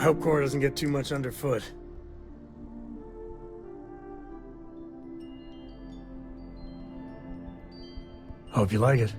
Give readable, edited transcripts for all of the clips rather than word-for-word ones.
I hope Cora doesn't get too much underfoot. Hope you like it.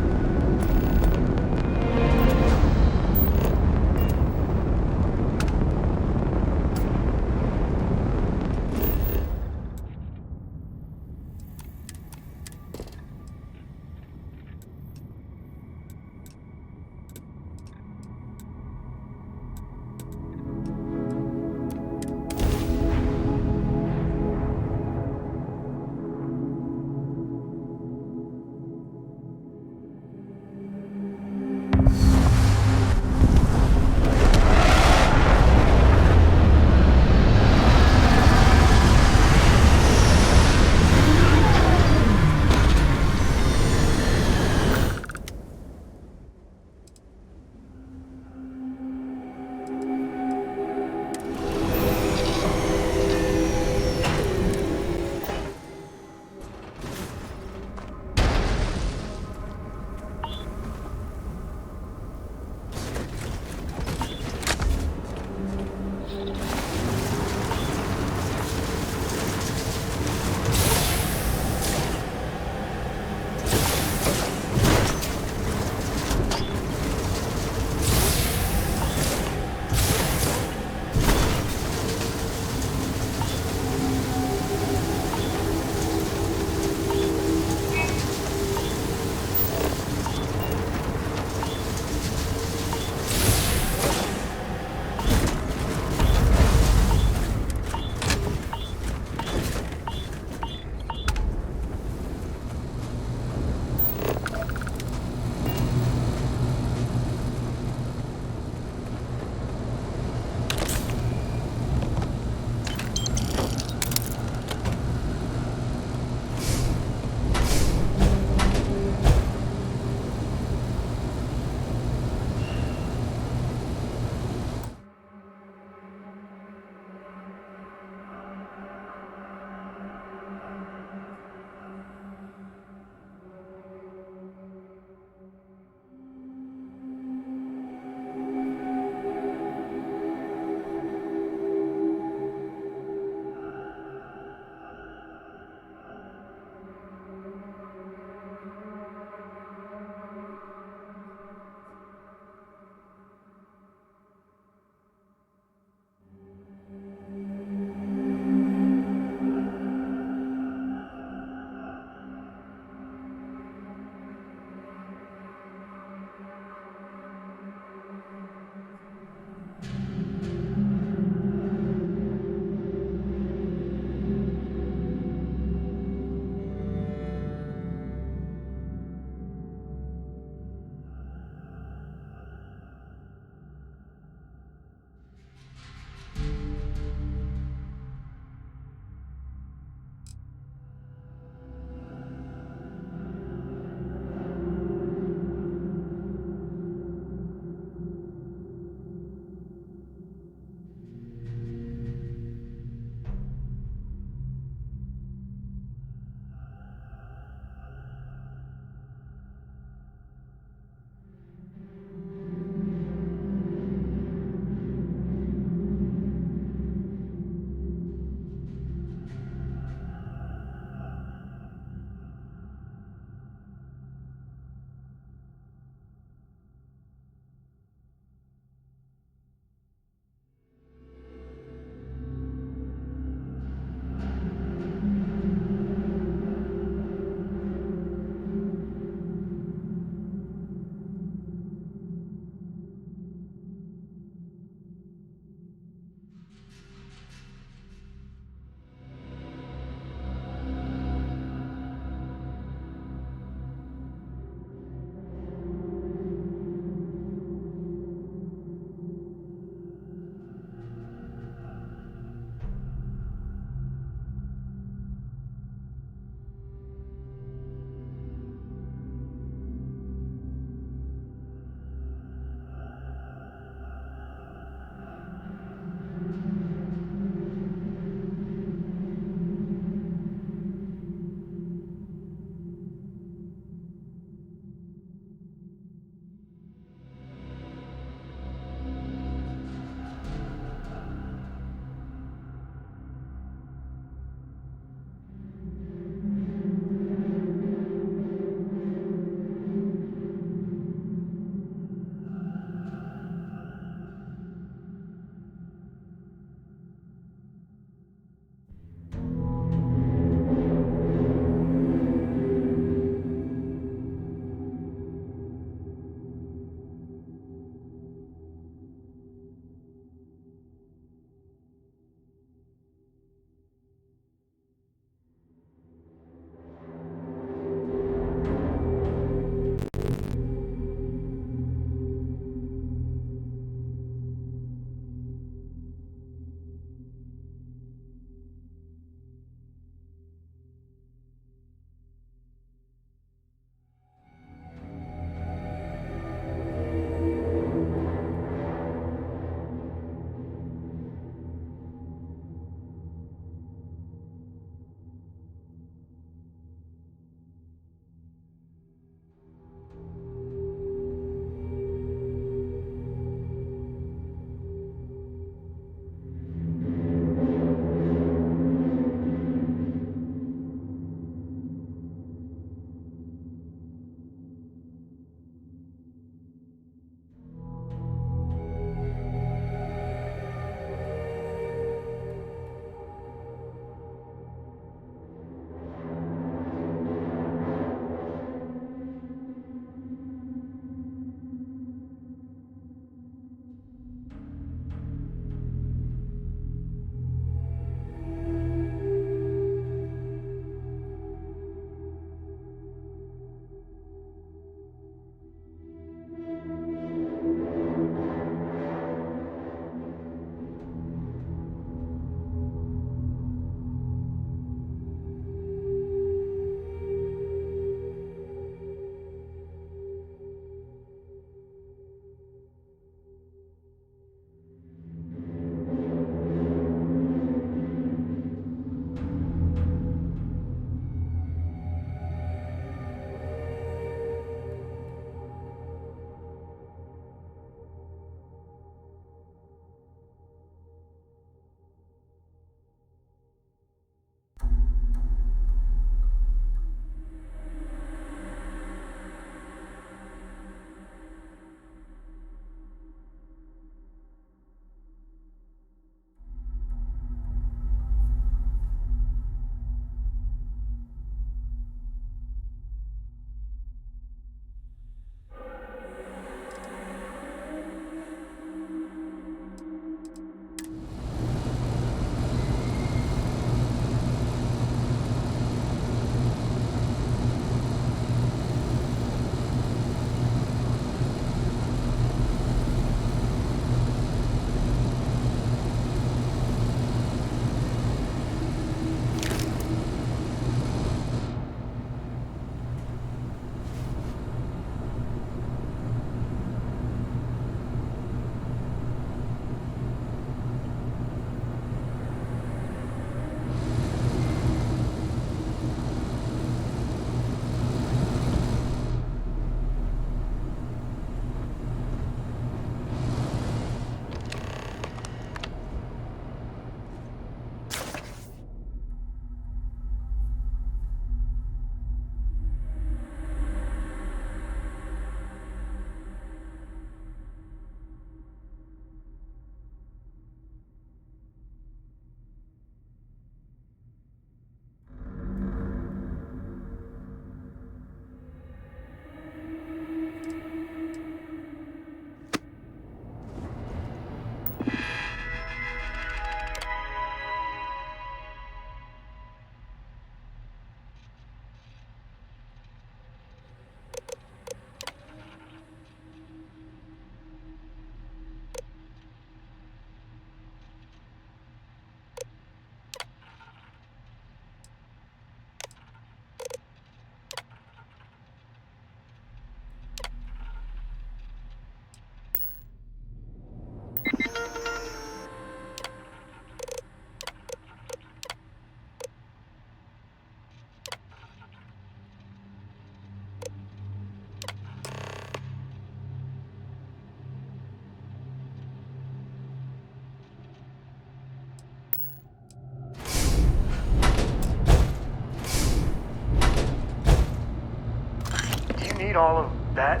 need all of that?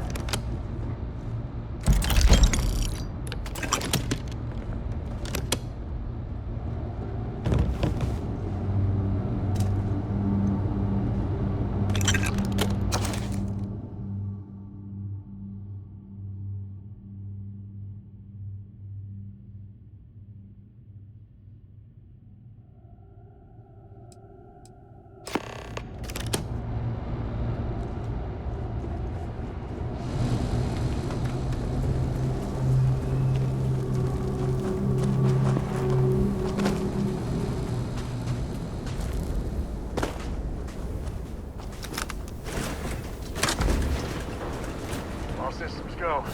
All systems go.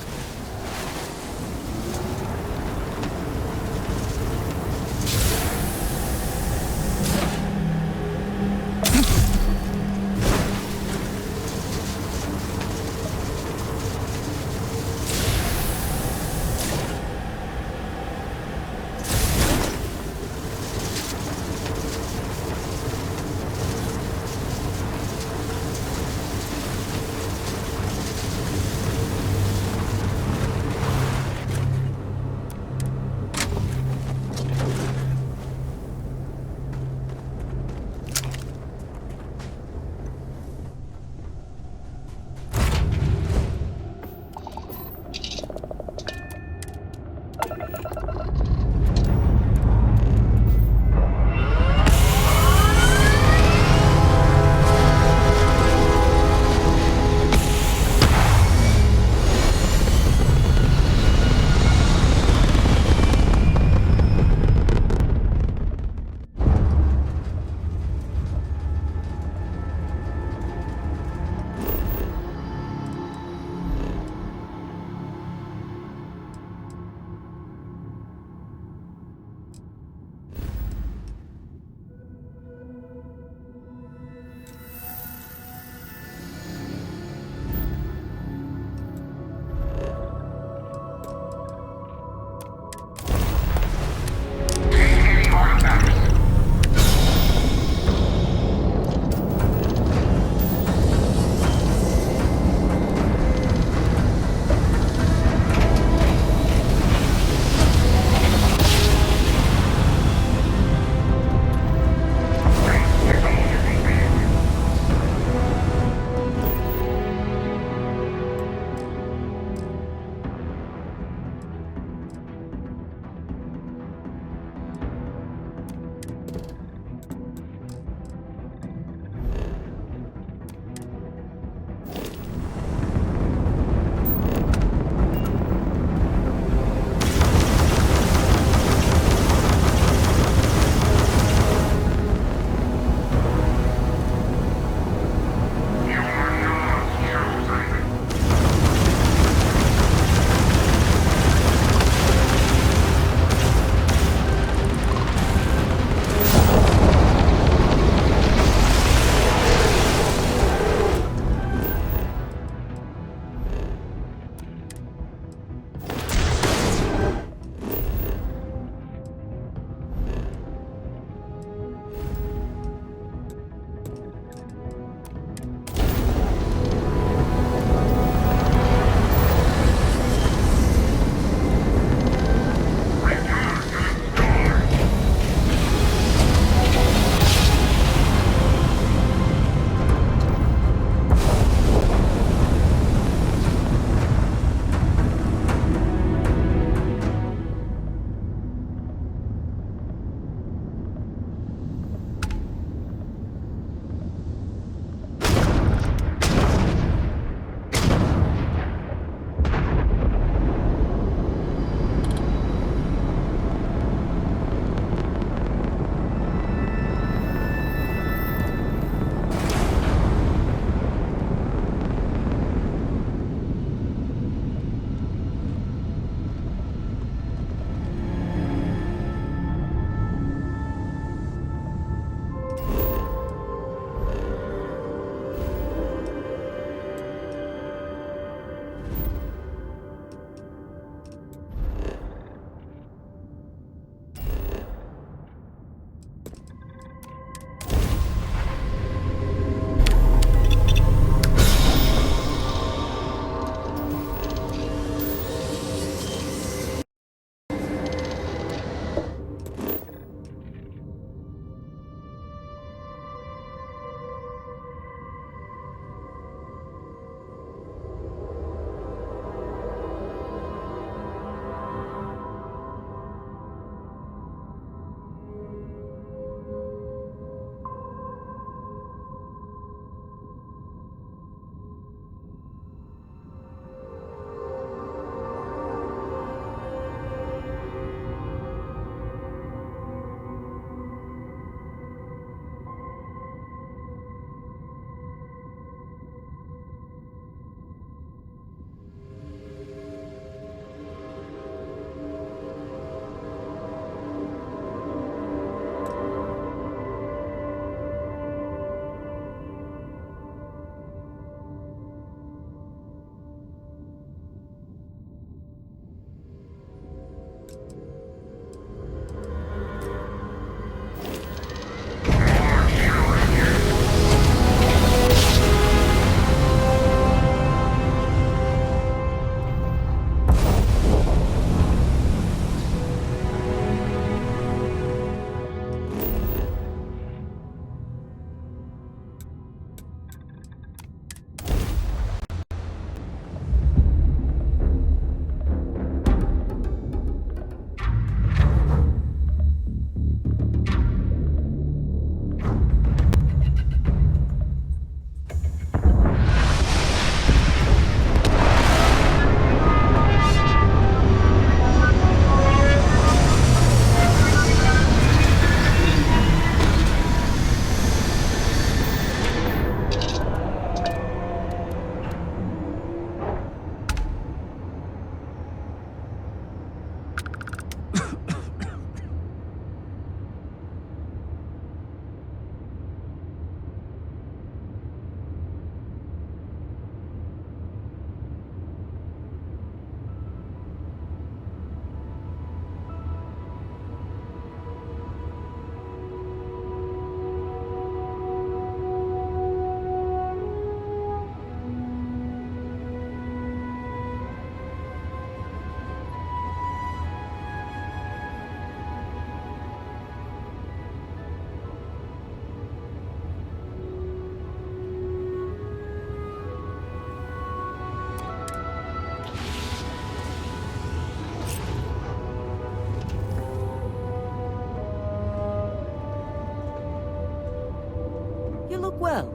You look well.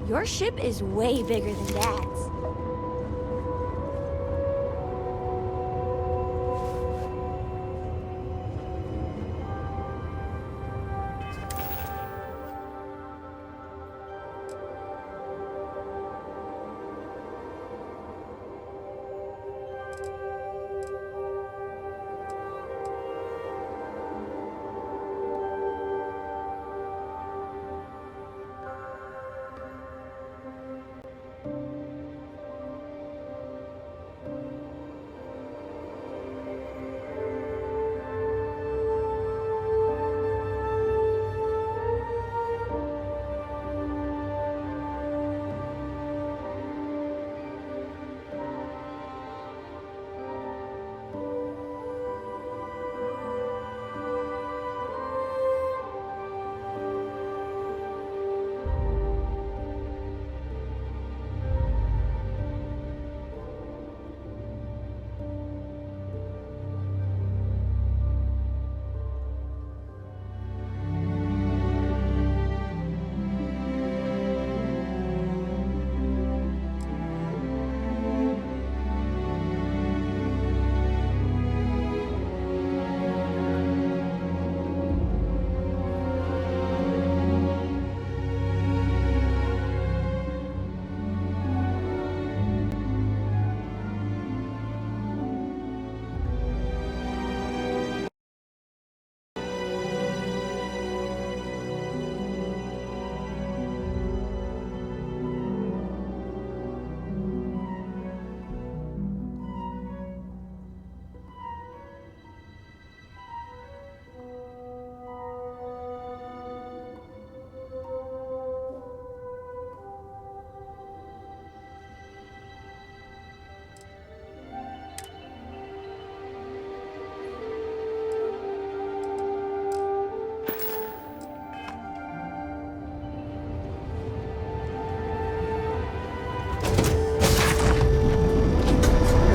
Your ship is way bigger than Dad's.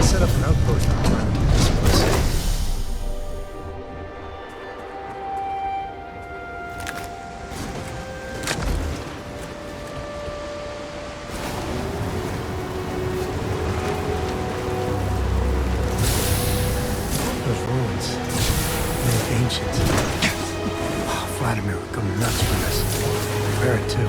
Set up an outpost on this place. Those ruins, they're ancient. Oh, Vladimir would go nuts for this. Barrett too.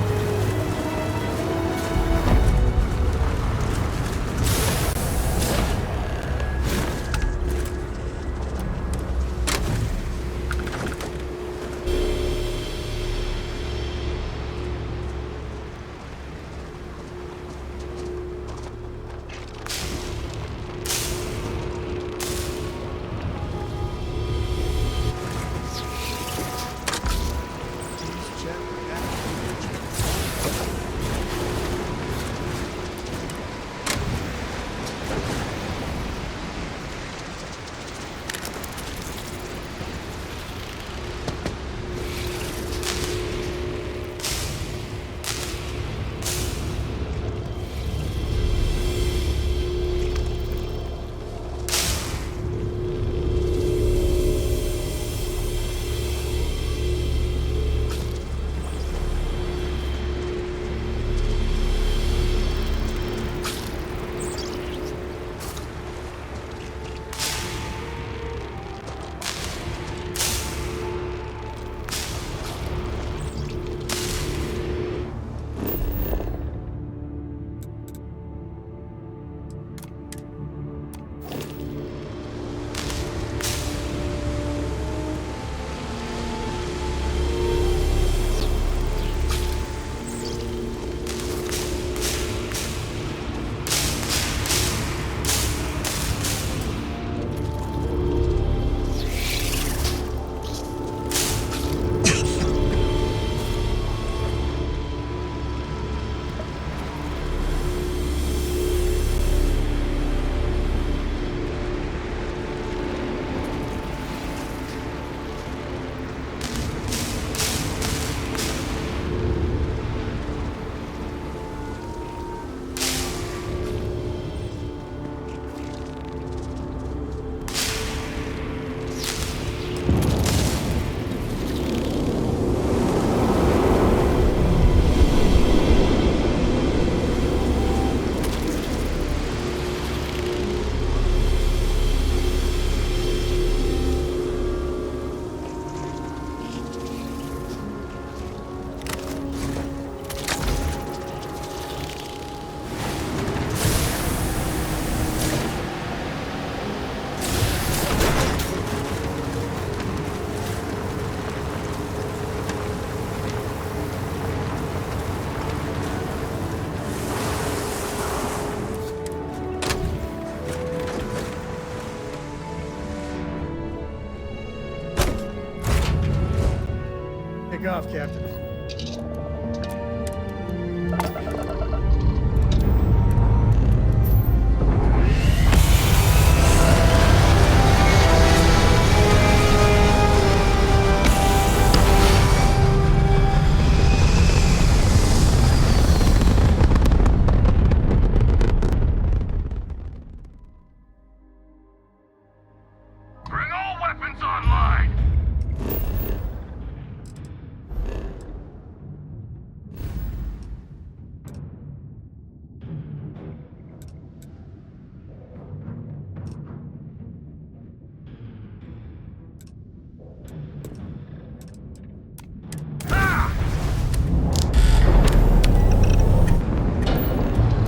Take off, Captain. Bring all weapons online!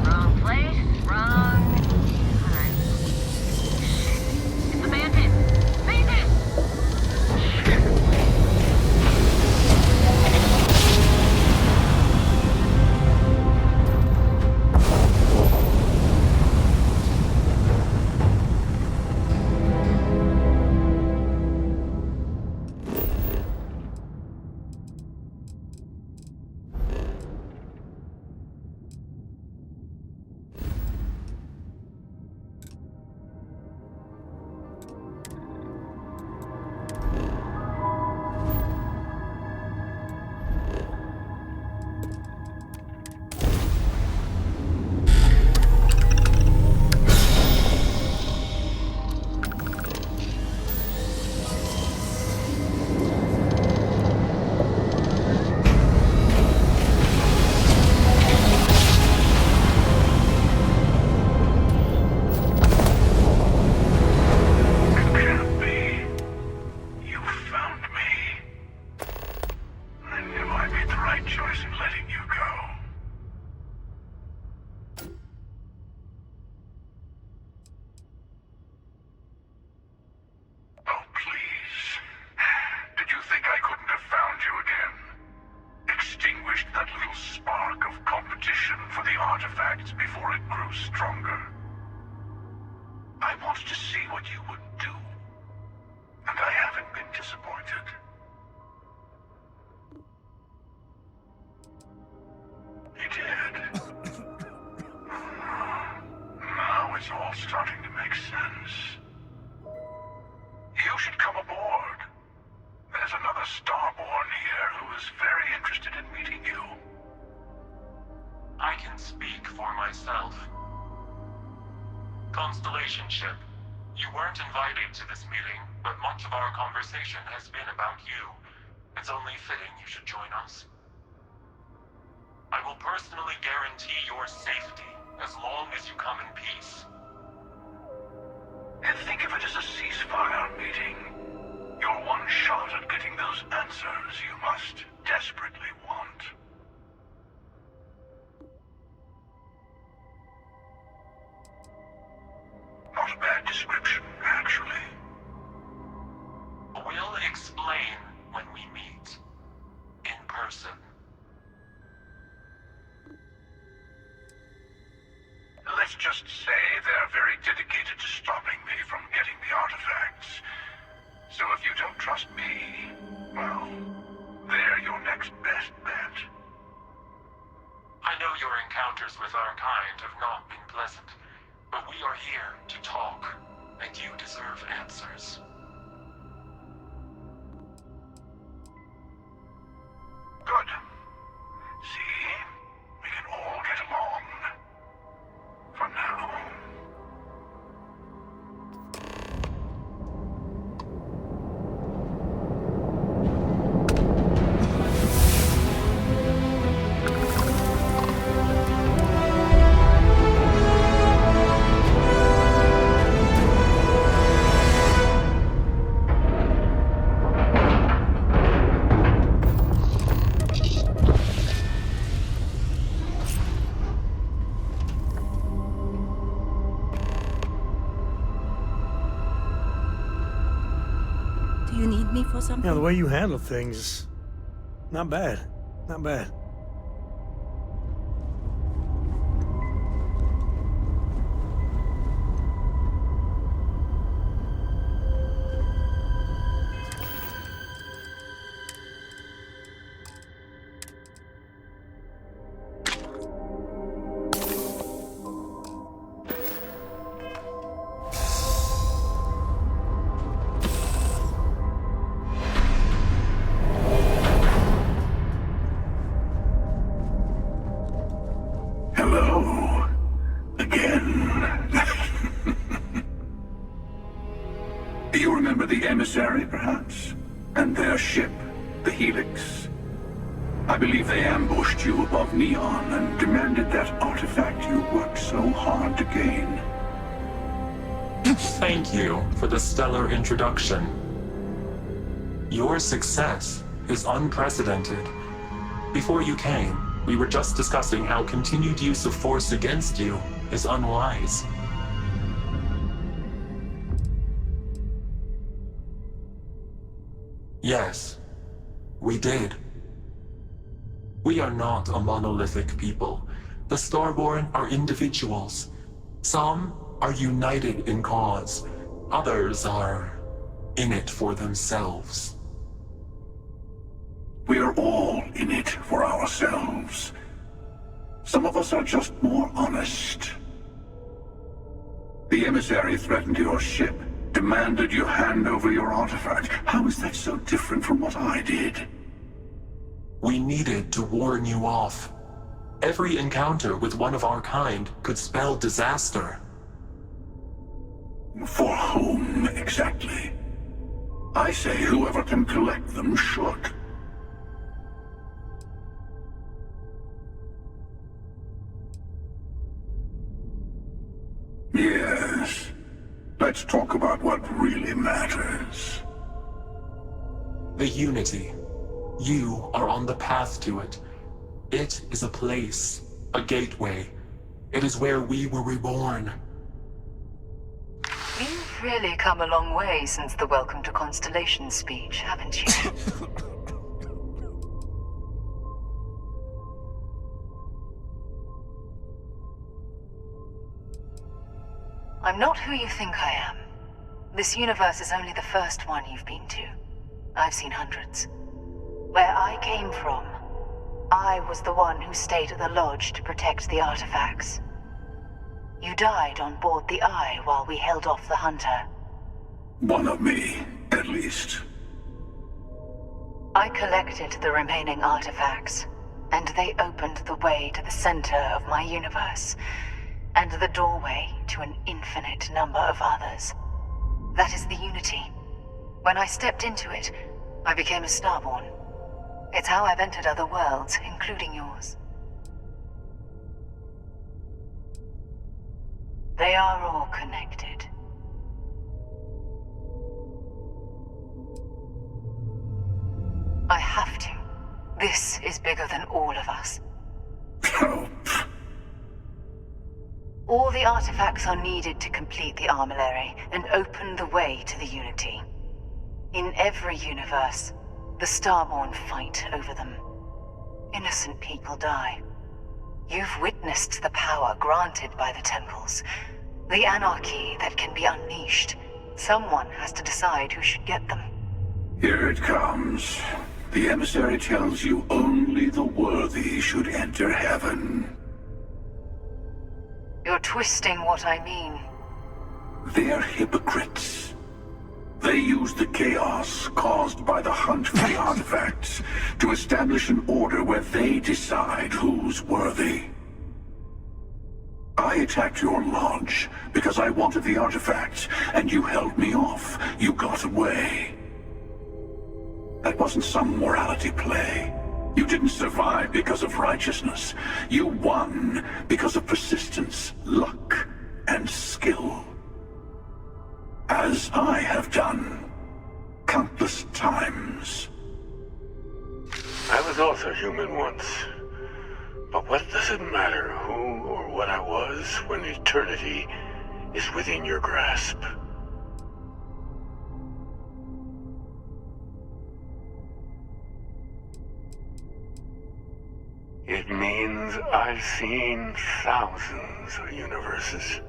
Wrong place, wrong time. It's the bandit! Bandit! Before it grew stronger. I wanted to see what you would do, and I haven't been disappointed. You did. Now it's all starting to make sense. You should come aboard. There's another Starborn here who is very interested in meeting you. I can speak for myself. Constellation ship, you weren't invited to this meeting, but much of our conversation has been about you. It's only fitting you should join us. I will personally guarantee your safety as long as you come in peace. And think of it as a ceasefire meeting. Your one shot at getting those answers you must desperately want. Not a bad description, actually. We'll explain when we meet. In person. Let's just say they're very dedicated to stopping me from getting the artifacts. So if you don't trust me, well, they're your next best bet. I know your encounters with our kind have not been pleasant, but we are here to talk, and you deserve answers. Good. See? We can all get along. For now. Do you need me for something? Yeah, the way you handle things, not bad. Not bad. The emissary, perhaps? And their ship, the Helix? I believe they ambushed you above Neon and demanded that artifact you worked so hard to gain. Thank you for the stellar introduction. Your success is unprecedented. Before you came, we were just discussing how continued use of force against you is unwise. Yes, we did. We are not a monolithic people. The Starborn are individuals. Some are united in cause. Others are in it for themselves. We are all in it for ourselves. Some of us are just more honest. The emissary threatened your ship, demanded you hand over your artifact. How is that so different from what I did? We needed to warn you off. Every encounter with one of our kind could spell disaster. For whom, exactly? I say whoever can collect them should. Yes. Let's talk about what really matters. The Unity. You are on the path to it. It is a place, a gateway. It is where we were reborn. You've really come a long way since the Welcome to Constellation speech, haven't you? I'm not who you think I am. This universe is only the first one you've been to. I've seen hundreds. Where I came from, I was the one who stayed at the lodge to protect the artifacts. You died on board the Eye while we held off the Hunter. One of me, at least. I collected the remaining artifacts, and they opened the way to the center of my universe, and the doorway to an infinite number of others. That is the Unity. When I stepped into it, I became a Starborn. It's how I've entered other worlds, including yours. They are all connected. I have to. This is bigger than all of us. Help. All the artifacts are needed to complete the armillary and open the way to the Unity. In every universe, the Starborn fight over them. Innocent people die. You've witnessed the power granted by the temples, the anarchy that can be unleashed. Someone has to decide who should get them. Here it comes. The emissary tells you only the worthy should enter heaven. You're twisting what I mean. They're hypocrites. They use the chaos caused by the hunt for the artifacts to establish an order where they decide who's worthy. I attacked your lodge because I wanted the artifacts, and you held me off. You got away. That wasn't some morality play. You didn't survive because of righteousness. You won because of persistence, luck, and skill. As I have done countless times. I was also human once. But what does it matter who or what I was when eternity is within your grasp? It means I've seen thousands of universes,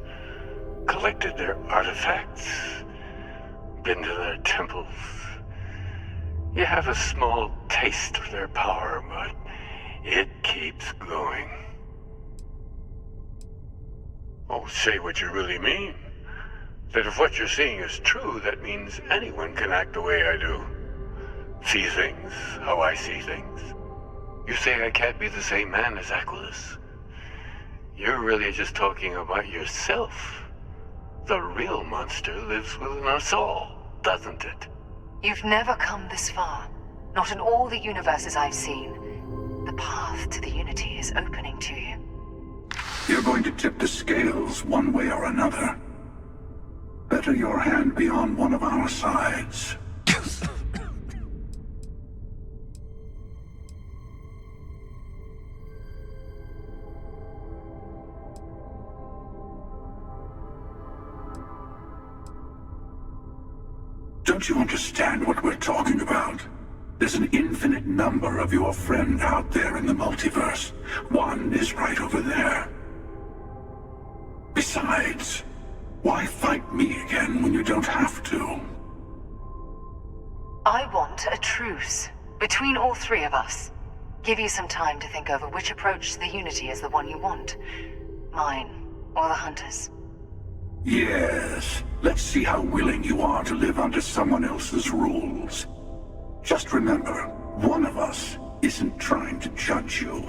collected their artifacts, been to their temples. You have a small taste of their power, but it keeps going. Oh, say what you really mean. That if what you're seeing is true, that means anyone can act the way I do. See things how I see things. You say I can't be the same man as Aquilus. You're really just talking about yourself. The real monster lives within us all. doesn't it? You've never come this far. Not in all the universes I've seen. The path to the Unity is opening to you. You're going to tip the scales one way or another. Better your hand be on one of our sides. Don't you understand what we're talking about? There's an infinite number of your friend out there in the multiverse. One is right over there. Besides, why fight me again when you don't have to? I want a truce between all three of us. Give you some time to think over which approach to the Unity is the one you want. Mine, or the Hunters. Yes, let's see how willing you are to live under someone else's rules. Just remember, one of us isn't trying to judge you.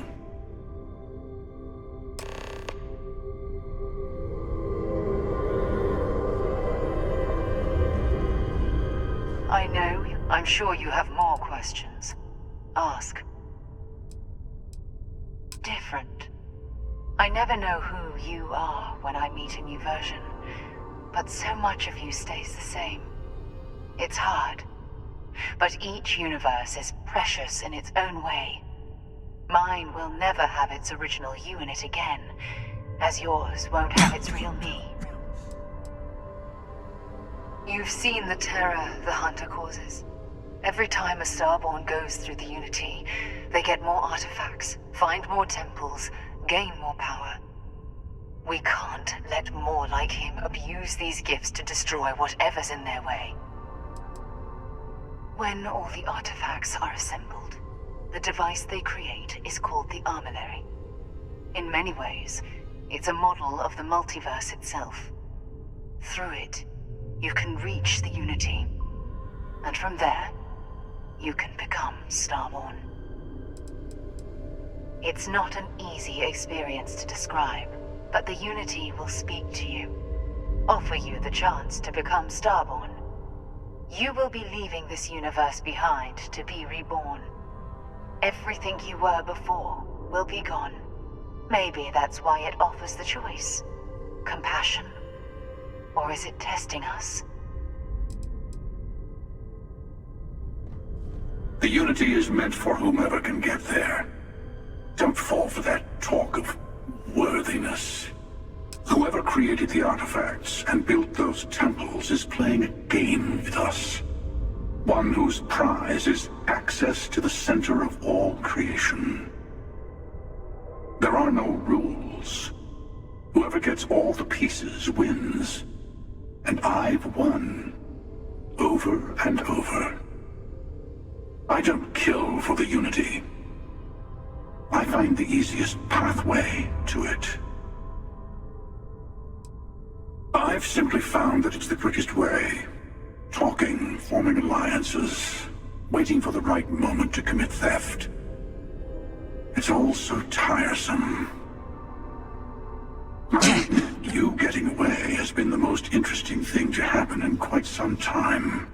I know. I'm sure you have more questions. Ask. Different. I never know who you are when I meet a new version, but so much of you stays the same. It's hard. But each universe is precious in its own way. Mine will never have its original you in it again, as yours won't have its real me. You've seen the terror the Hunter causes. Every time a Starborn goes through the Unity, they get more artifacts, find more temples, gain more power. We can't let more like him abuse these gifts to destroy whatever's in their way. When all the artifacts are assembled, the device they create is called the armillary. In many ways, it's a model of the multiverse itself. Through it, you can reach the Unity, and from there, you can become Starborn. It's not an easy experience to describe, but the Unity will speak to you, offer you the chance to become Starborn. You will be leaving this universe behind to be reborn. Everything you were before will be gone. Maybe that's why it offers the choice. Compassion. Or is it testing us? The Unity is meant for whomever can get there. Don't fall for that talk of worthiness. Whoever created the artifacts and built those temples is playing a game with us. One whose prize is access to the center of all creation. There are no rules. Whoever gets all the pieces wins. And I've won. Over and over. I don't kill for the Unity. I find the easiest pathway to it. I've simply found that it's the quickest way. Talking, forming alliances, waiting for the right moment to commit theft. It's all so tiresome. You getting away has been the most interesting thing to happen in quite some time.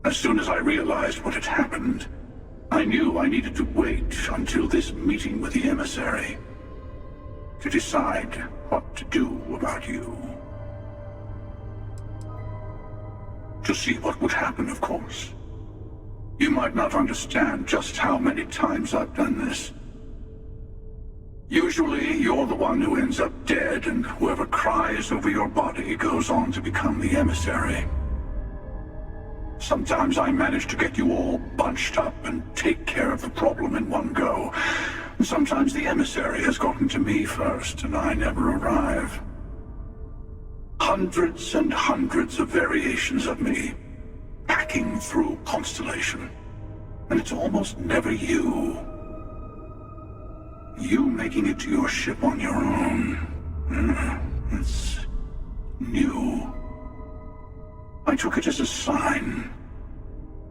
As soon as I realized what had happened, I knew I needed to wait until this meeting with the emissary to decide what to do about you. To see what would happen, of course. You might not understand just how many times I've done this. Usually, you're the one who ends up dead, and whoever cries over your body goes on to become the emissary. Sometimes I manage to get you all bunched up and take care of the problem in one go. Sometimes the emissary has gotten to me first, and I never arrive. Hundreds and hundreds of variations of me, packing through Constellation. And it's almost never you. You making it to your ship on your own. It's new. I took it as a sign.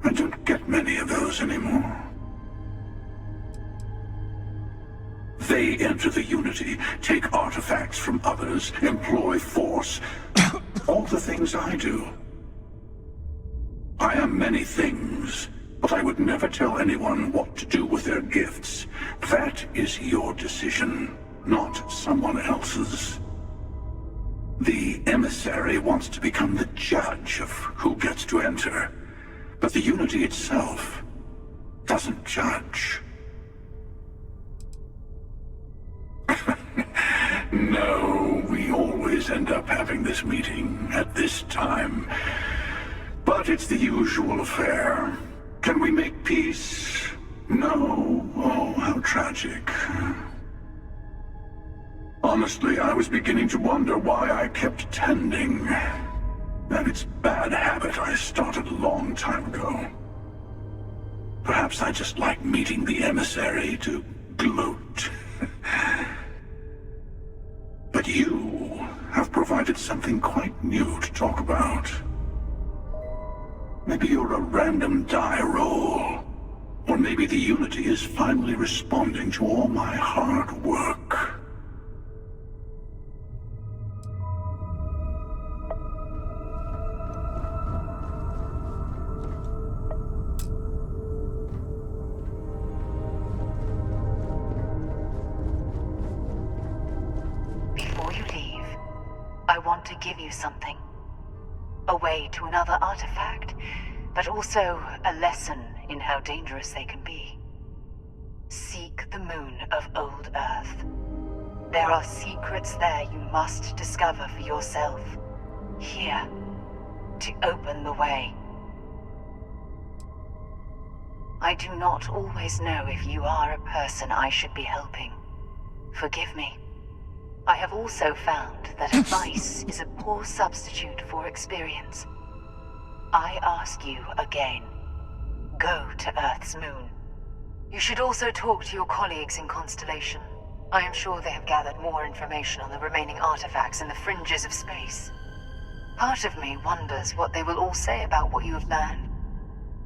I don't get many of those anymore. They enter the Unity, take artifacts from others, employ force. All the things I do. many things, but I would never tell anyone what to do with their gifts. That is your decision, not someone else's. The emissary wants to become the judge of who gets to enter, but the Unity itself doesn't judge. No, we always end up having this meeting at this time. But it's the usual affair. Can we make peace? No. Oh, how tragic. Honestly, I was beginning to wonder why I kept tending. And it's a bad habit I started a long time ago. Perhaps I just like meeting the emissary to gloat. But you have provided something quite new to talk about. Maybe you're a random die roll. Or maybe the Unity is finally responding to all my hard work. Before you leave, I want to give you something. A way to another artifact, but also a lesson in how dangerous they can be. Seek the moon of Old Earth. There are secrets there you must discover for yourself. Here, to open the way. I do not always know if you are a person I should be helping. Forgive me. I have also found that advice is a poor substitute for experience. I ask you again, go to Earth's moon. You should also talk to your colleagues in Constellation. I am sure they have gathered more information on the remaining artifacts in the fringes of space. Part of me wonders what they will all say about what you have learned.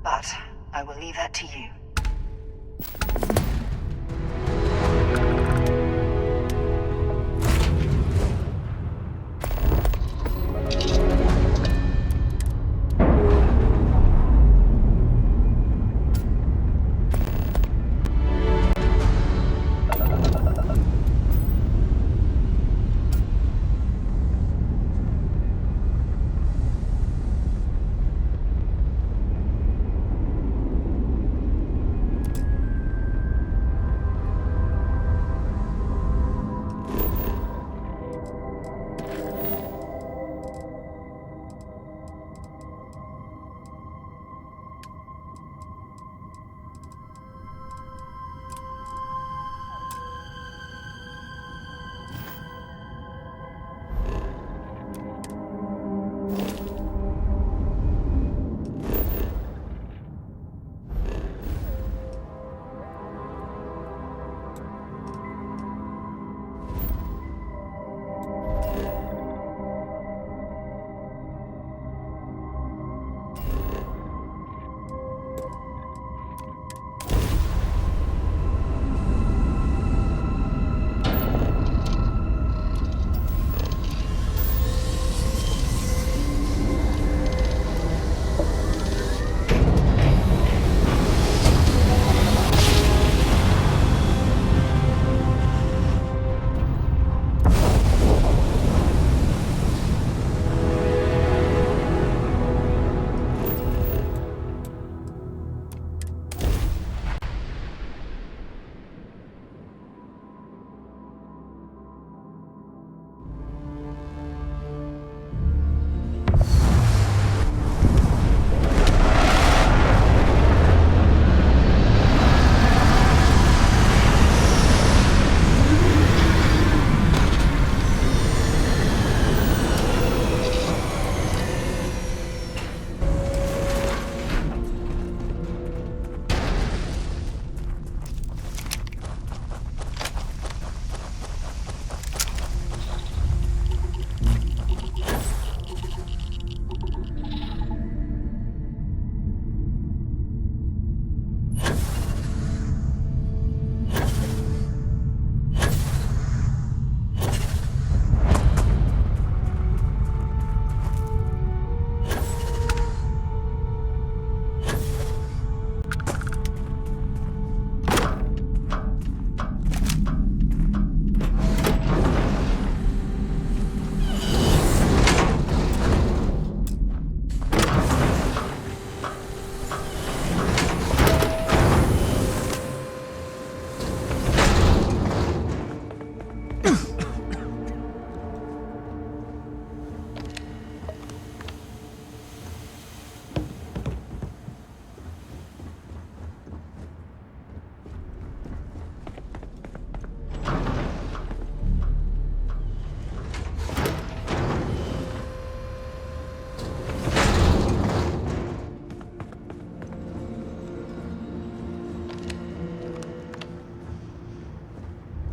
But I will leave that to you.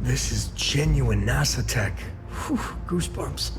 This is genuine NASA tech. Whew, goosebumps.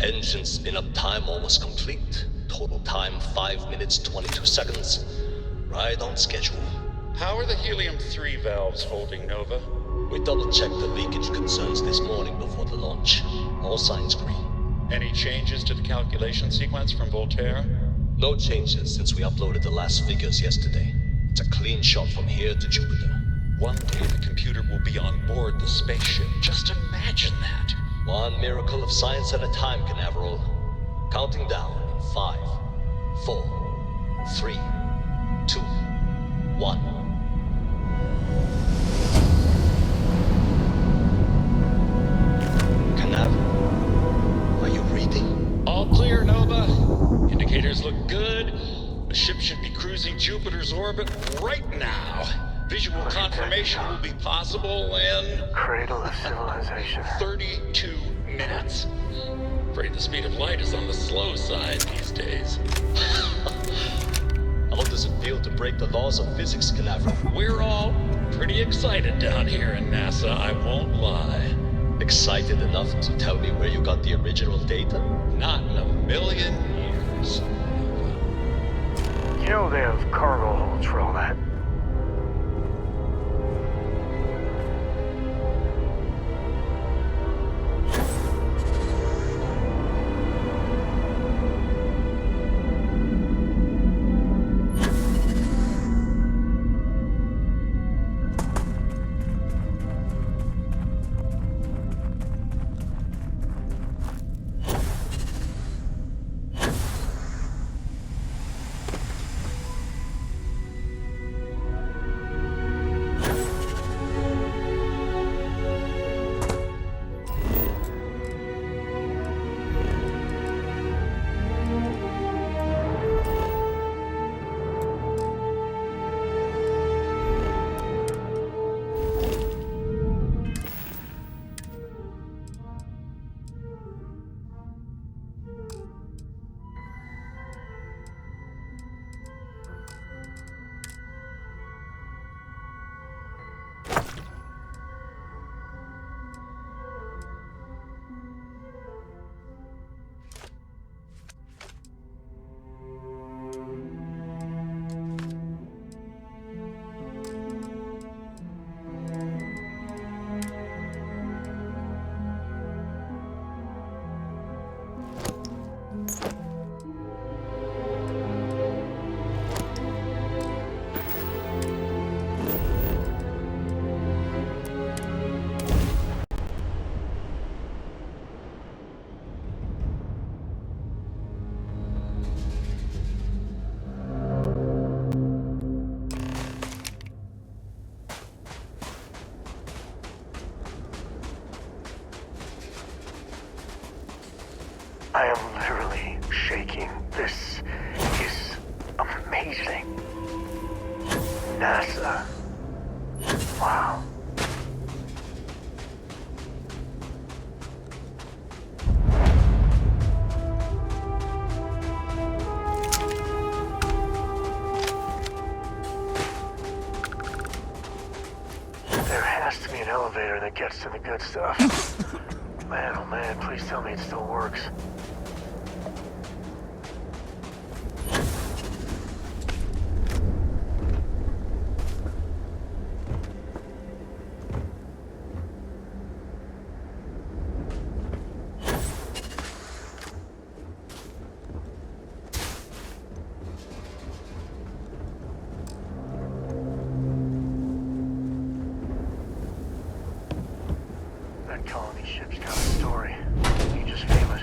Engine spin-up time almost complete. Total time 5 minutes 22 seconds. Right on schedule. How are the helium-3 valves holding, Nova? We double-checked the leakage concerns this morning before the launch. All signs green. Any changes to the calculation sequence from Voltaire? No changes since we uploaded the last figures yesterday. It's a clean shot from here to Jupiter. One day the computer will be on board the spaceship. Just imagine that. One miracle of science at a time, Canaveral. Counting down in 5, 4, 3, 2, 1. Canaveral, are you reading? All clear, Nova. Indicators look good. The ship should be cruising Jupiter's orbit right now. Visual confirmation will be possible in... Cradle of civilization. 32 minutes. Afraid the speed of light is on the slow side these days. How does it feel to break the laws of physics, Canaveral? We're all pretty excited down here in NASA, I won't lie. Excited enough to tell me where you got the original data? Not in a million years. You know they have cargo holds for all that. I am literally shaking. This is amazing. NASA. Wow. There has to be an elevator that gets to the good stuff. Man, oh man, please tell me it still works. That colony ship's got a story. You just feel it.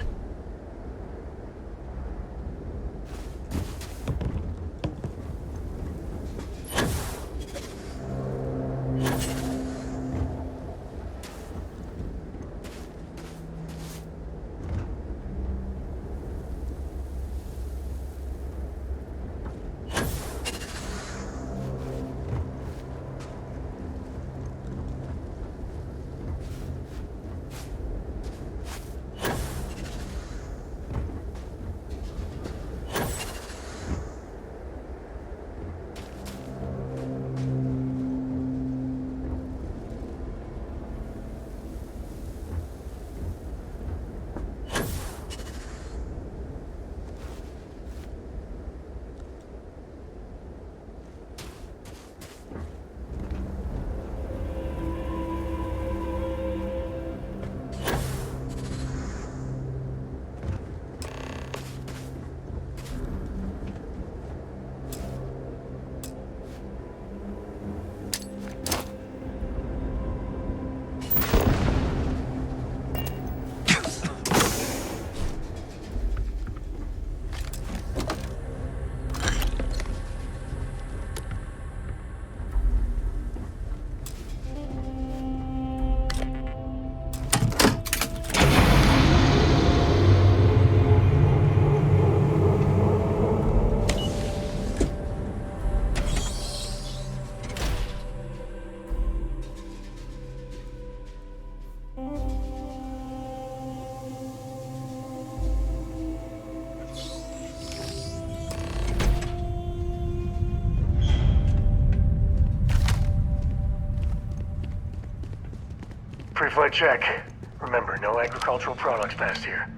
Pre-flight check. Remember, no agricultural products past here.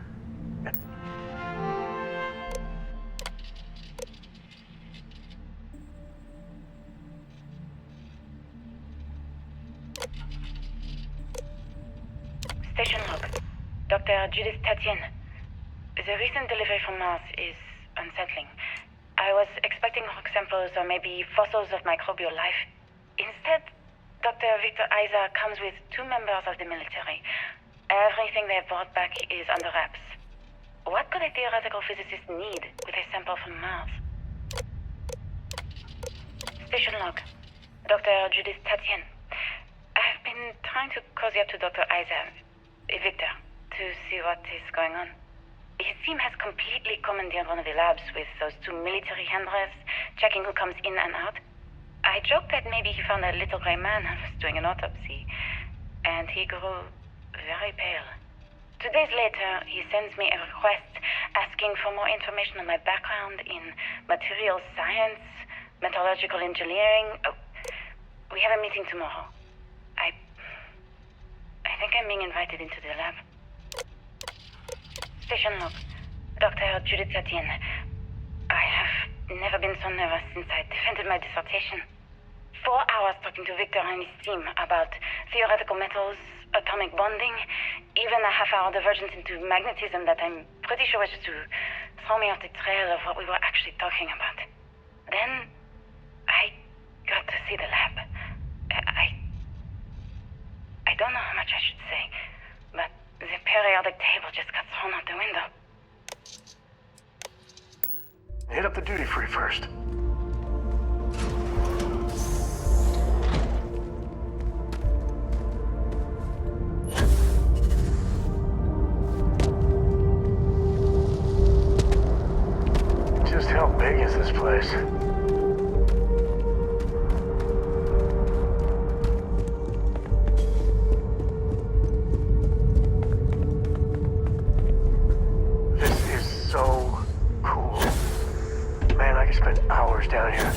Station log. Dr. Judith Tatien. The recent delivery from Mars is unsettling. I was expecting rock samples or maybe fossils of microbial life. Instead, Dr. Victor Isa comes with 2 members of the military. Everything they've brought back is under wraps. What could a theoretical physicist need with a sample from Mars? Station log. Dr. Judith Tatien. I've been trying to cozy up to Dr. Isa, Victor, to see what is going on. His team has completely commandeered one of the labs with those 2 military handlers, checking who comes in and out. I joked that maybe he found a little gray man and was doing an autopsy, and he grew very pale. 2 days later, he sends me a request asking for more information on my background in materials science, metallurgical engineering. Oh, we have a meeting tomorrow. I think I'm being invited into the lab. Station log. Dr. Judith Tatien. I have never been so nervous since I defended my dissertation. 4 hours talking to Victor and his team about theoretical metals, atomic bonding, even a half-hour divergence into magnetism that I'm pretty sure was just to throw me off the trail of what we were actually talking about. Then, I got to see the lab. I don't know how much I should say, but the periodic table just got thrown out the window. Hit up the duty-free first. Just how big is this place? Hours down here.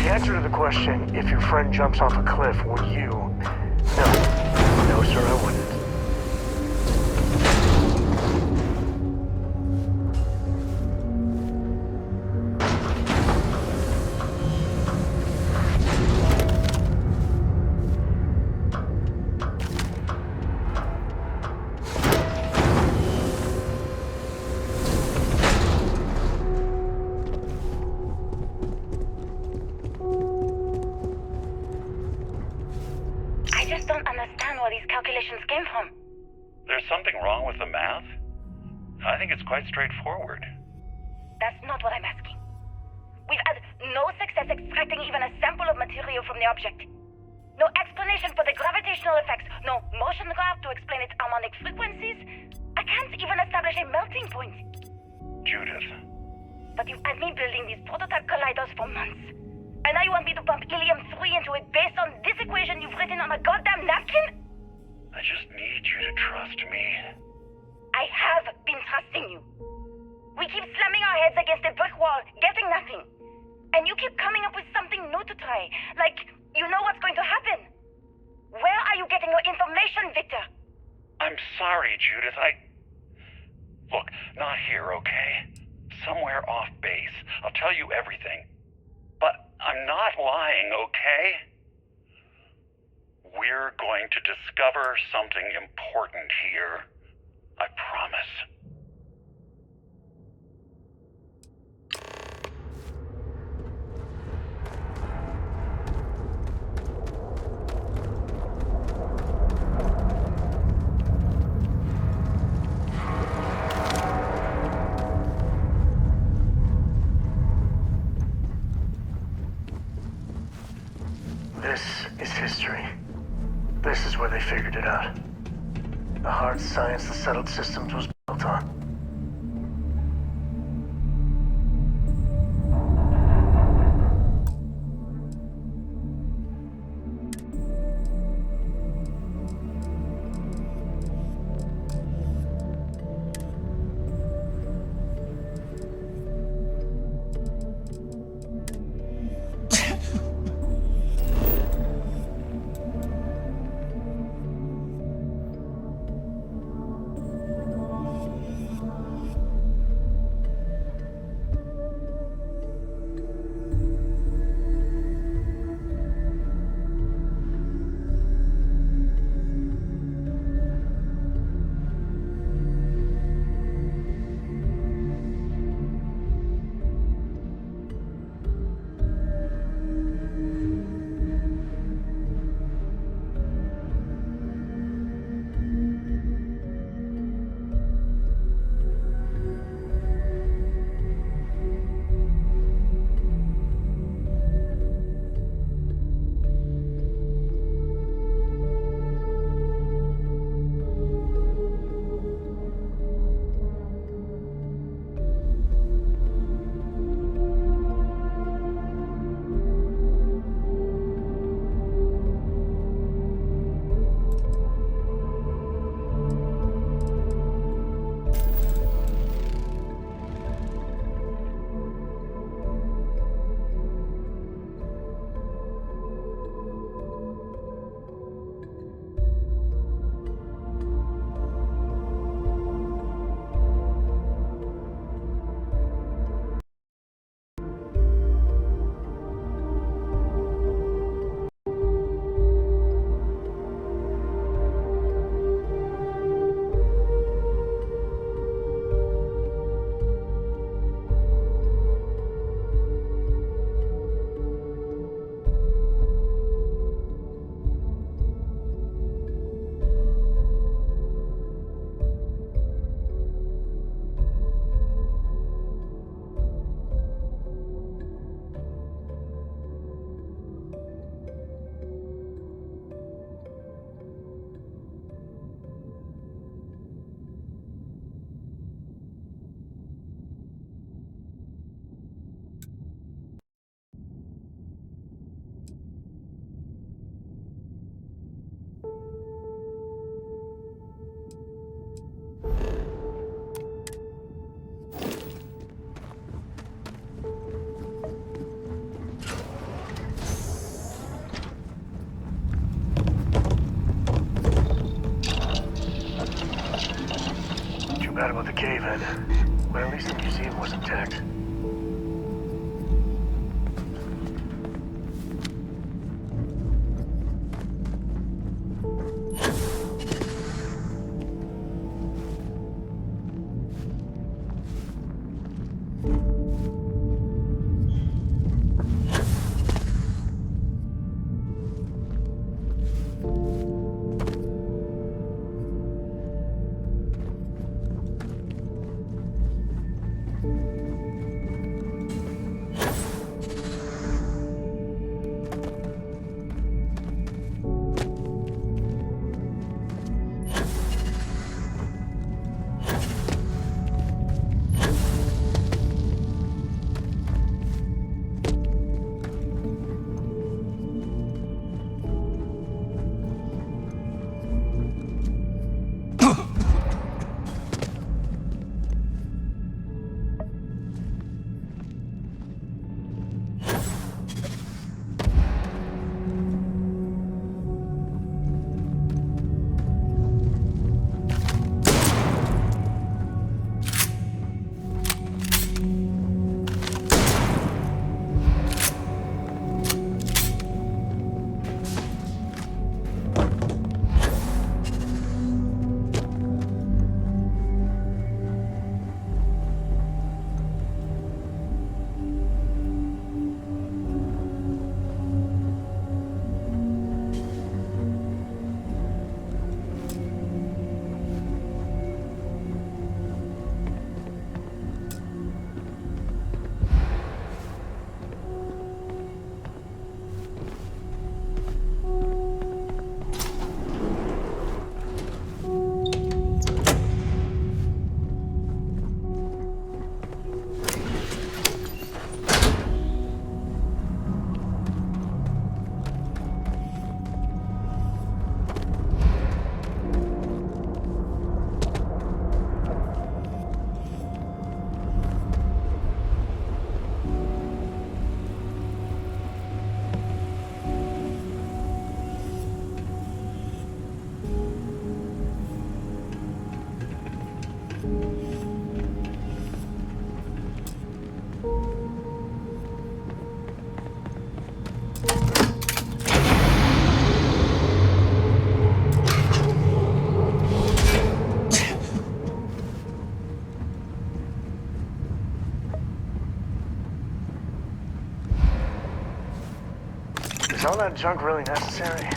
Answer to the question, if your friend jumps off a cliff, would you? No. No, sir, I wouldn't. these calculations came from. There's something wrong with the math? I think it's quite straightforward. That's not what I'm asking. We've had no success extracting even a sample of material from the object. No explanation for the gravitational effects, no motion graph to explain its harmonic frequencies. I can't even establish a melting point. Judith. But you've had me building these prototype colliders for months. And now you want me to pump helium-3 into it based on this equation you've written on a goddamn napkin? I just need you to trust me. I have been trusting you. We keep slamming our heads against a brick wall, getting nothing. And you keep coming up with something new to try. Like, you know what's going to happen. Where are you getting your information, Victor? I'm sorry, Judith. Look, not here, okay? Somewhere off base. I'll tell you everything. But I'm not lying, okay? We're going to discover something important here. I promise. This is history. This is where they figured it out. The hard science the settled systems was built on. Bad about the cave-in, but at least the museum was intact. Is all that junk really necessary?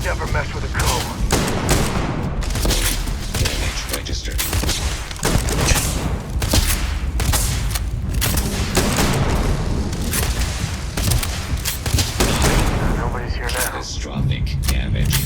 Never mess with a code. Damage registered. Nobody's here now. Catastrophic damage.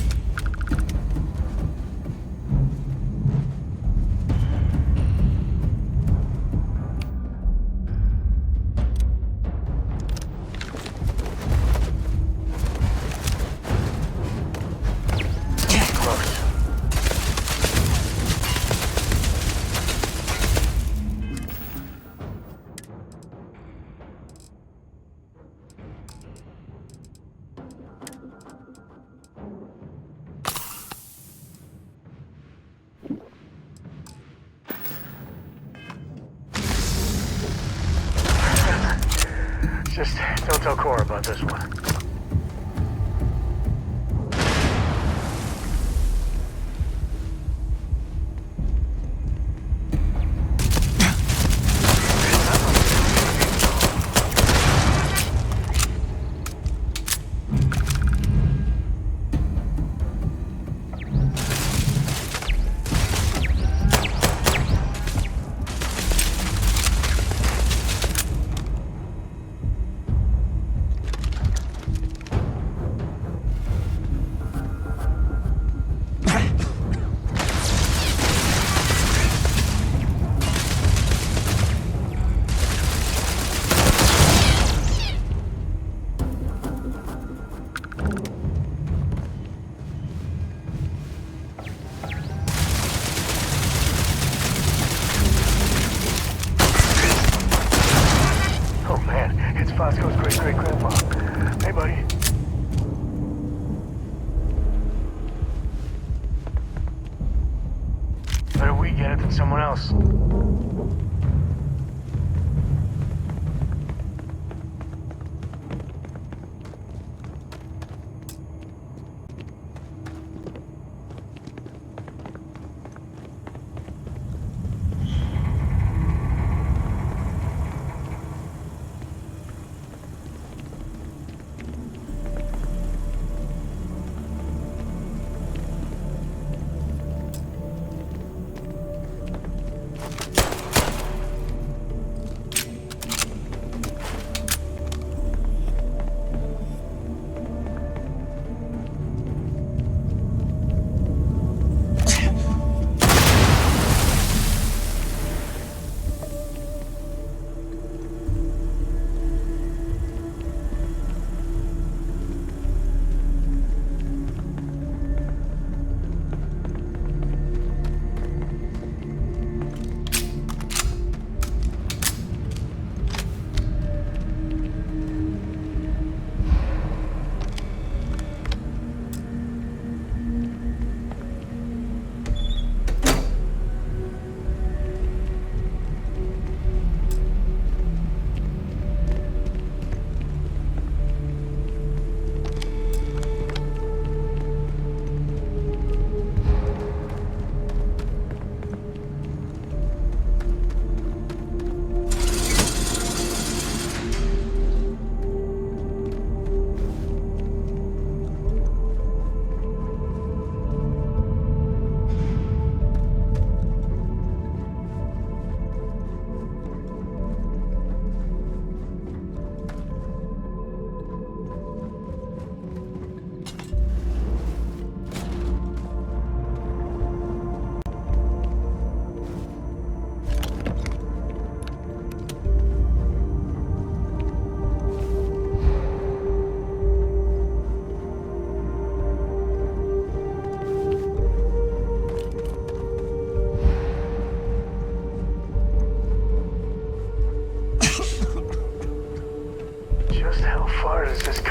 Just don't tell Cora about this one. Fosco's great-great-grandpa. Hey, buddy. Better we get it than someone else.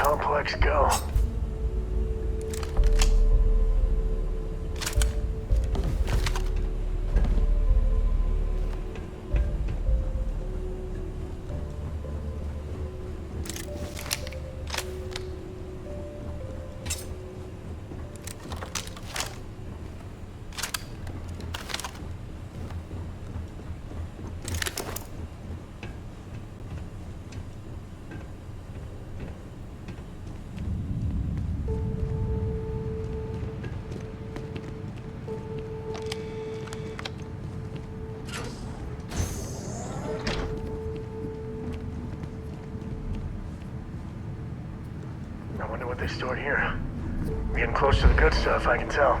complex go. I wonder what they stored here. We're getting close to the good stuff, I can tell.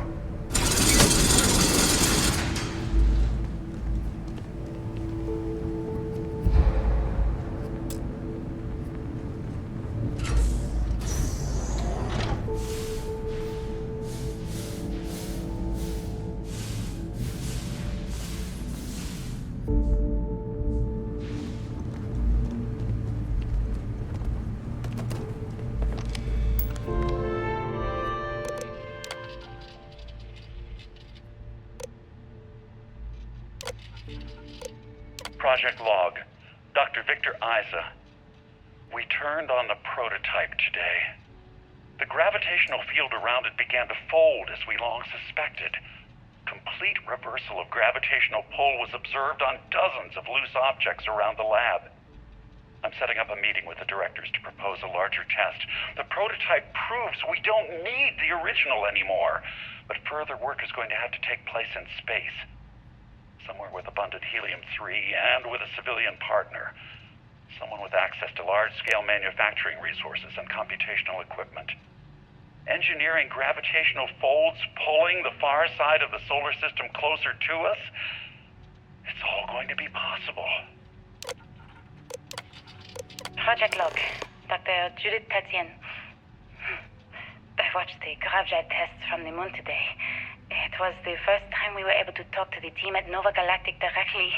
Project log. Dr. Victor Isa. We turned on the prototype today. The gravitational field around it began to fold as we long suspected. Complete reversal of gravitational pull was observed on dozens of loose objects around the lab. I'm setting up a meeting with the directors to propose a larger test. The prototype proves we don't need the original anymore, but further work is going to have to take place in space. Somewhere with abundant helium-3 and with a civilian partner. Someone with access to large-scale manufacturing resources and computational equipment. Engineering gravitational folds pulling the far side of the solar system closer to us? It's all going to be possible. Project log. Dr. Judith Tatien. I watched the gravjet tests from the moon today. It was the first time we were able to talk to the team at Nova Galactic directly.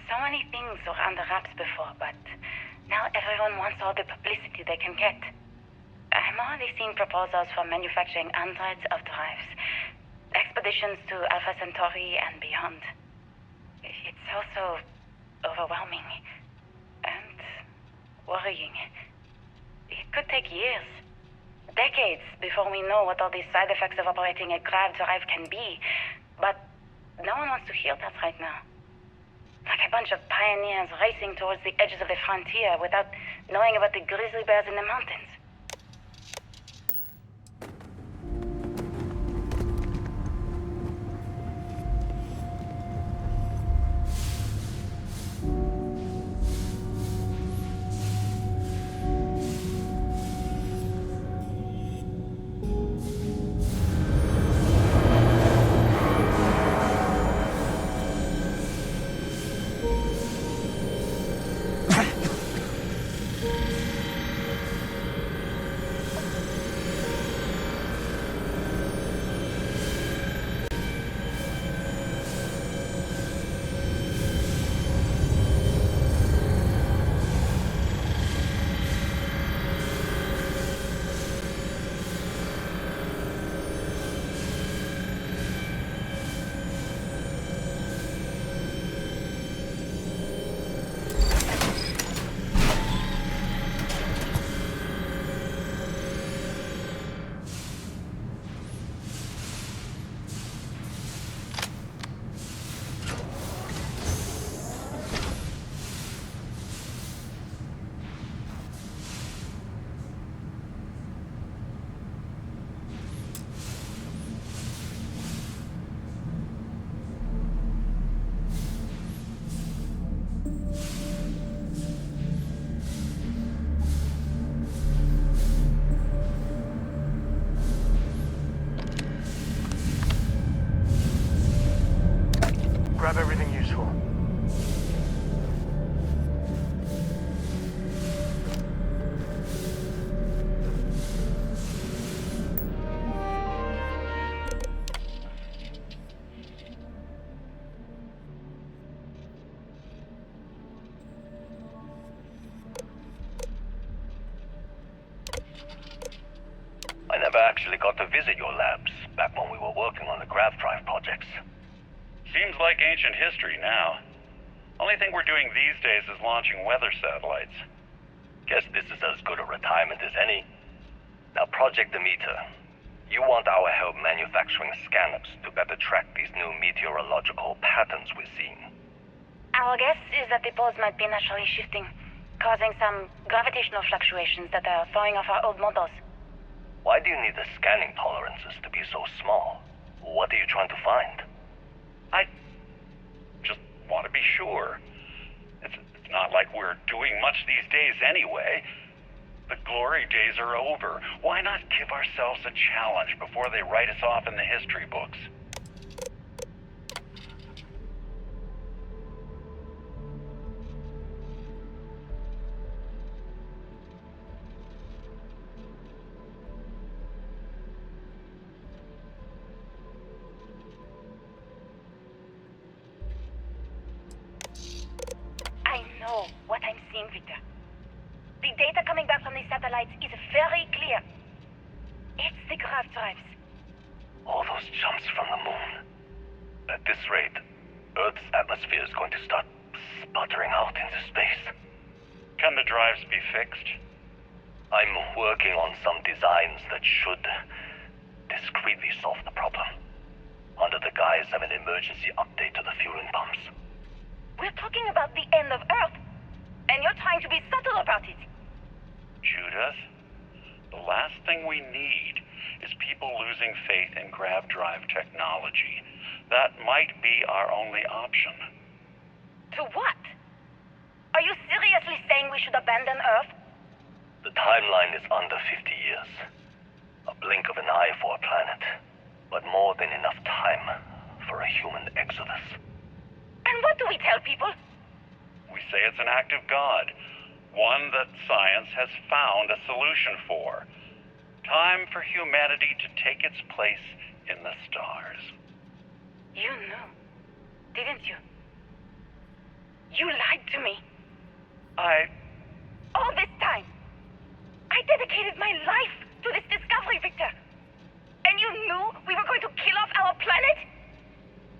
So many things were under wraps before, but now everyone wants all the publicity they can get. I'm already seeing proposals for manufacturing androids of drives, expeditions to Alpha Centauri and beyond. It's also overwhelming and worrying. It could take years. Decades before we know what all the side effects of operating a grav drive can be. But no one wants to hear that right now. Like a bunch of pioneers racing towards the edges of the frontier without knowing about the grizzly bears in the mountains. Grab everything useful. got to visit your labs back when we were working on the grav drive projects. Seems like ancient history now. Only thing we're doing these days is launching weather satellites. Guess this is as good a retirement as any. Now, Project Demeter. You want our help manufacturing scanners to better track these new meteorological patterns we're seeing. Our guess is that the poles might be naturally shifting, causing some gravitational fluctuations that are throwing off our old models. Why do you need the scanning tolerances to be so small? What are you trying to find? I just want to be sure. It's not like we're doing much these days anyway. The glory days are over. Why not give ourselves a challenge before they write us off in the history books? I know what I'm seeing, Victor. The data coming back from the satellites is very clear. It's the grav drives. All those jumps from the moon. At this rate, Earth's atmosphere is going to start sputtering out into space. Can the drives be fixed? I'm working on some designs that should discreetly solve the problem, under the guise of an emergency update to the fueling pumps. We're talking about the end of Earth, and you're trying to be subtle about it. Judith, the last thing we need is people losing faith in grav drive technology. That might be our only option. To what? Are you seriously saying we should abandon Earth? The timeline is under 50 years. A blink of an eye for a planet, but more than enough time for a human exodus. And what do we tell people? We say it's an act of God. One that science has found a solution for. Time for humanity to take its place in the stars. You knew, didn't you? You lied to me. All this time, I dedicated my life to this discovery, Victor. And you knew we were going to kill off our planet?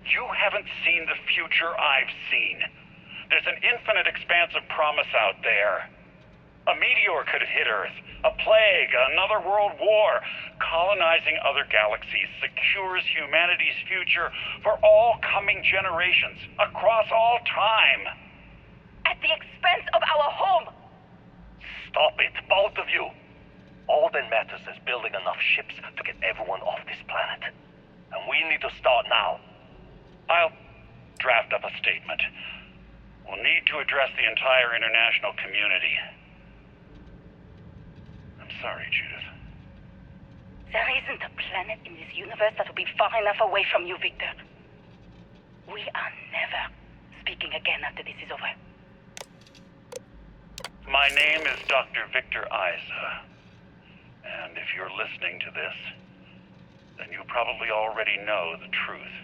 You haven't seen the future I've seen. There's an infinite expanse of promise out there. A meteor could hit Earth, a plague, another world war. Colonizing other galaxies secures humanity's future for all coming generations, across all time. At the expense of our home. Stop it, both of you. All that matters is building enough ships to get everyone off this planet. And we need to start now. I'll draft up a statement. We'll need to address the entire international community. I'm sorry, Judith. There isn't a planet in this universe that will be far enough away from you, Victor. We are never speaking again after this is over. My name is Dr. Victor Isa. And if you're listening to this, then you probably already know the truth.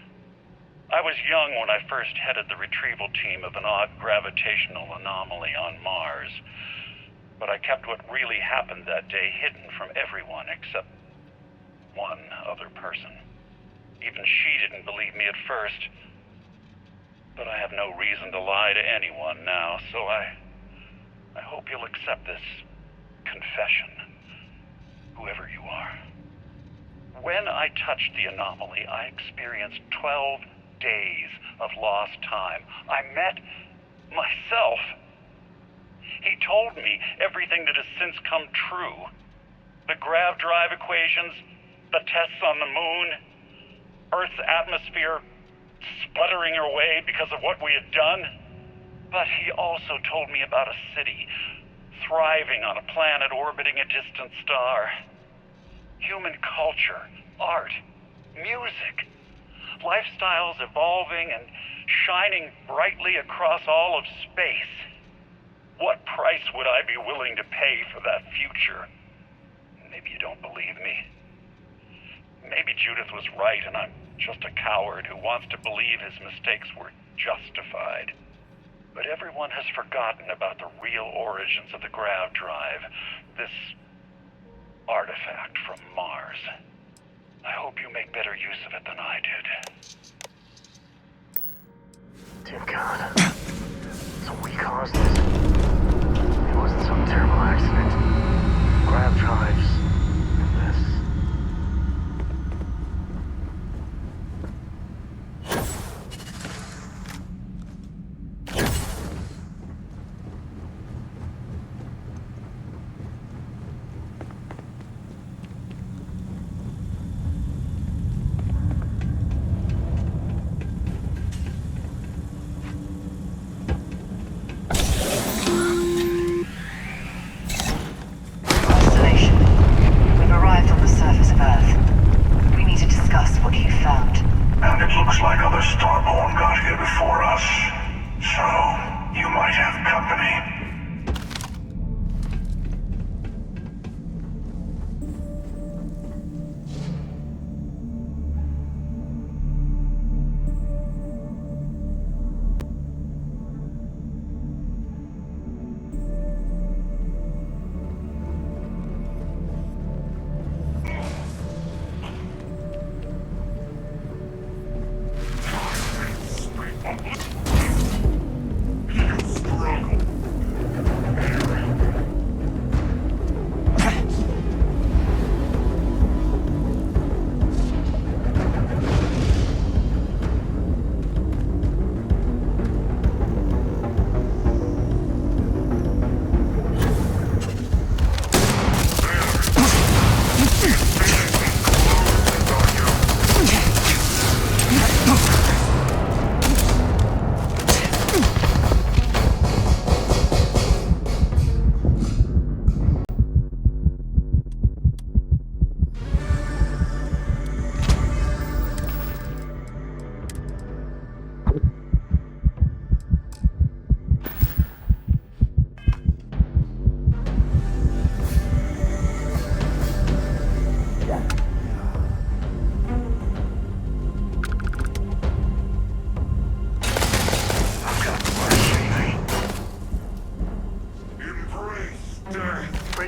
I was young when I first headed the retrieval team of an odd gravitational anomaly on Mars. But I kept what really happened that day hidden from everyone except one other person. Even she didn't believe me at first. But I have no reason to lie to anyone now, so I hope you'll accept this confession, whoever you are. When I touched the anomaly, I experienced 12 days of lost time. I met myself. He told me everything that has since come true. The grav drive equations, the tests on the moon, Earth's atmosphere sputtering away because of what we had done. But he also told me about a city thriving on a planet orbiting a distant star. Human culture, art, music, lifestyles evolving and shining brightly across all of space. What price would I be willing to pay for that future? Maybe you don't believe me. Maybe Judith was right and I'm just a coward who wants to believe his mistakes were justified. But everyone has forgotten about the real origins of the grav drive, this artifact from Mars. I hope you make better use of it than I did. Dear God. So we caused this. It wasn't some terrible accident. Grav drives. This. Looks like other Starborn got here before us, so you might have company.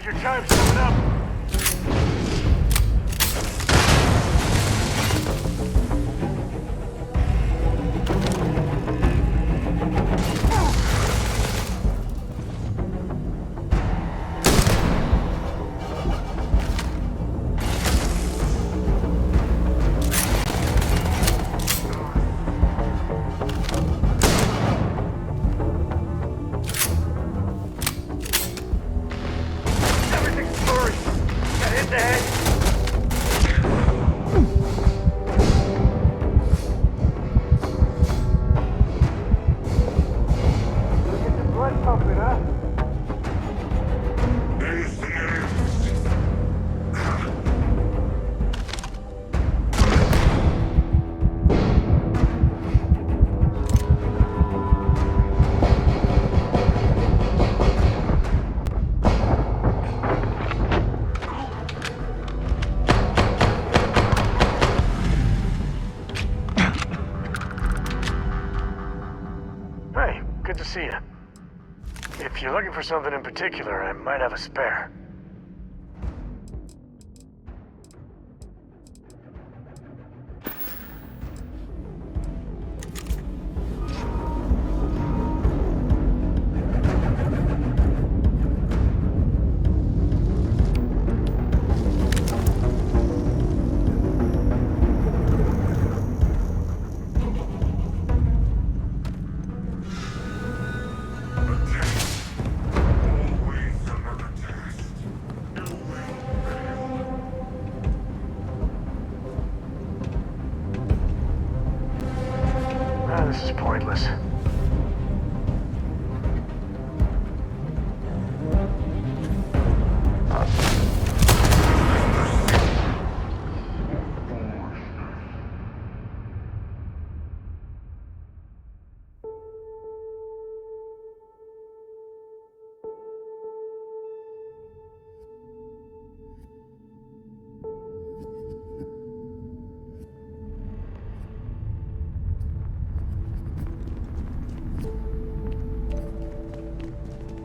Your time's coming up. Good to see you. If you're looking for something in particular, I might have a spare. This is pointless.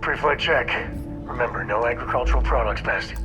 Pre-flight check. Remember, no agricultural products past you.